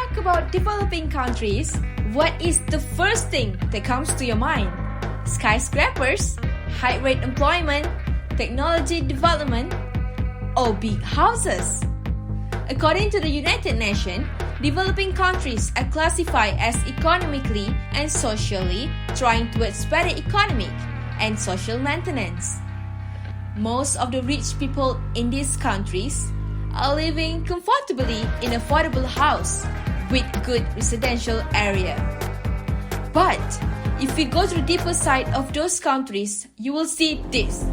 talk about developing countries, what is the first thing that comes to your mind? Skyscrapers, high rate employment, technology development, or big houses? According to the United Nations, developing countries are classified as economically and socially trying towards better economic and social maintenance. Most of the rich people in these countries are living comfortably in affordable house with good residential area. But if we go to the deeper side of those countries, you will see this.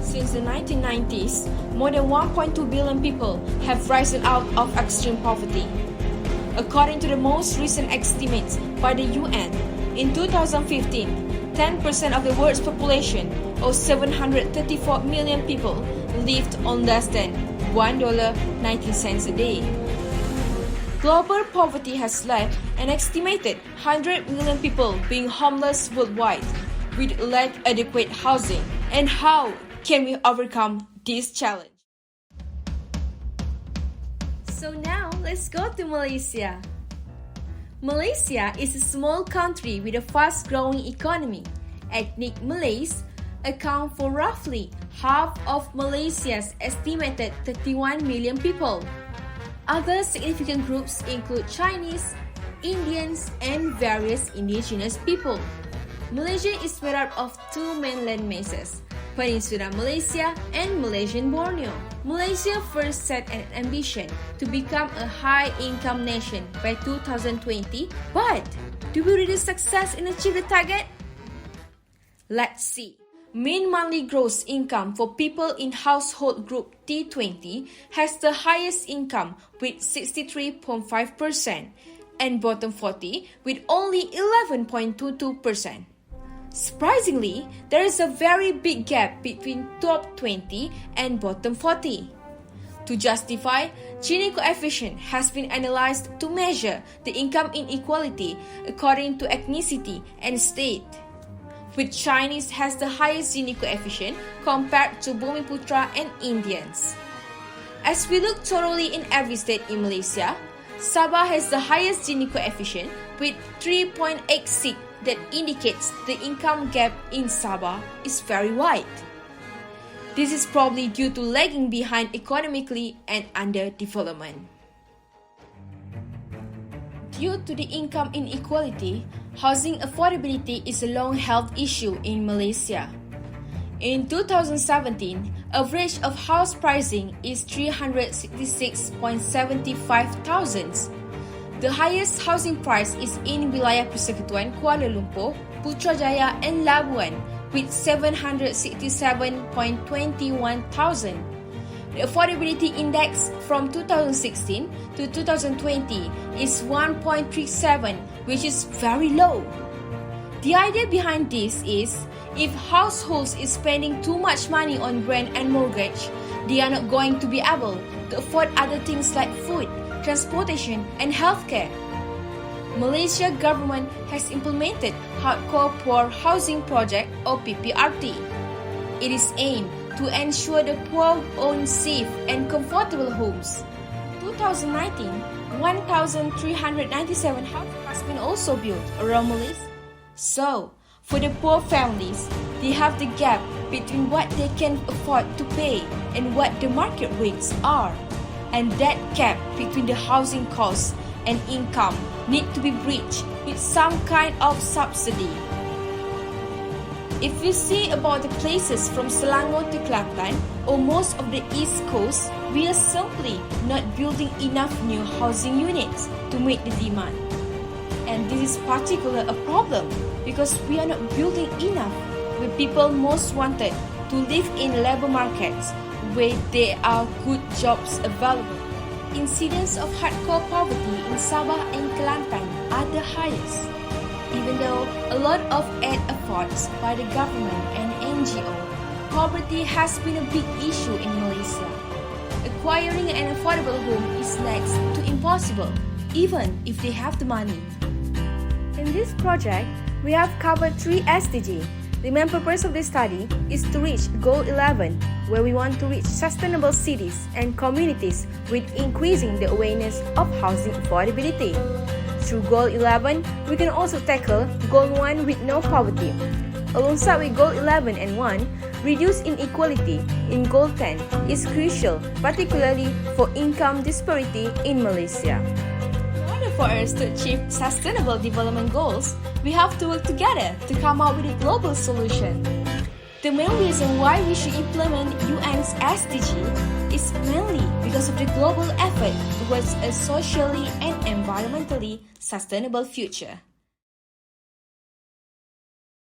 Since the 1990s, more than 1.2 billion people have risen out of extreme poverty. According to the most recent estimates by the UN, in 2015, 10% of the world's population, or 734 million people, lived on less than $1.19 a day. Global poverty has left an estimated 100 million people being homeless worldwide, with lack of adequate housing. And how can we overcome this challenge? So now let's go to Malaysia. Malaysia is a small country with a fast-growing economy. Ethnic Malays account for roughly half of Malaysia's estimated 31 million people. Other significant groups include Chinese, Indians, and various indigenous people. Malaysia is made up of two main land masses, Peninsular Malaysia and Malaysian Borneo. Malaysia first set an ambition to become a high-income nation by 2020, but do we really succeed in achieving the target? Let's see. Mean monthly gross income for people in household group T20 has the highest income with 63.5% and bottom 40 with only 11.22%. Surprisingly, there is a very big gap between top 20 and bottom 40. To justify, Gini coefficient has been analyzed to measure the income inequality according to ethnicity and state, with Chinese has the highest Gini coefficient compared to Bumiputra and Indians. As we look thoroughly in every state in Malaysia, Sabah has the highest Gini coefficient with 3.86 that indicates the income gap in Sabah is very wide. This is probably due to lagging behind economically and underdevelopment. Due to the income inequality, housing affordability is a long-held issue in Malaysia. In 2017, average of house pricing is 366.75 thousands. The highest housing price is in Wilayah Persekutuan Kuala Lumpur, Putrajaya and Labuan with 767.21 thousand. The affordability index from 2016 to 2020 is 1.37, which is very low. The idea behind this is, if households is spending too much money on rent and mortgage, they are not going to be able to afford other things like food, transportation, and healthcare. Malaysia government has implemented Hardcore Poor Housing Project or PPRT. It is aimed to ensure the poor own safe and comfortable homes. 2019, 1,397 houses has been also built around Malaysia. So, for the poor families, they have the gap between what they can afford to pay and what the market rates are. And that gap between the housing costs and income need to be bridged with some kind of subsidy. If we see about the places from Selangor to Kelantan or most of the East Coast, we are simply not building enough new housing units to meet the demand. And this is particularly a problem because we are not building enough with people most wanted to live in labor markets where there are good jobs available. Incidence of hardcore poverty in Sabah and Kelantan are the highest. Even though a lot of aid efforts by the government and NGO, poverty has been a big issue in Malaysia. Acquiring an affordable home is next to impossible, even if they have the money. In this project, we have covered 3 SDG. The main purpose of this study is to reach Goal 11, where we want to reach sustainable cities and communities with increasing the awareness of housing affordability. Through Goal 11, we can also tackle Goal 1 with no poverty. Alongside with Goal 11 and 1, reduce inequality in Goal 10 is crucial, particularly for income disparity in Malaysia. In order for us to achieve sustainable development goals, we have to work together to come up with a global solution. The main reason why we should implement UN's SDG is mainly because of the global effort towards a socially and environmentally sustainable future.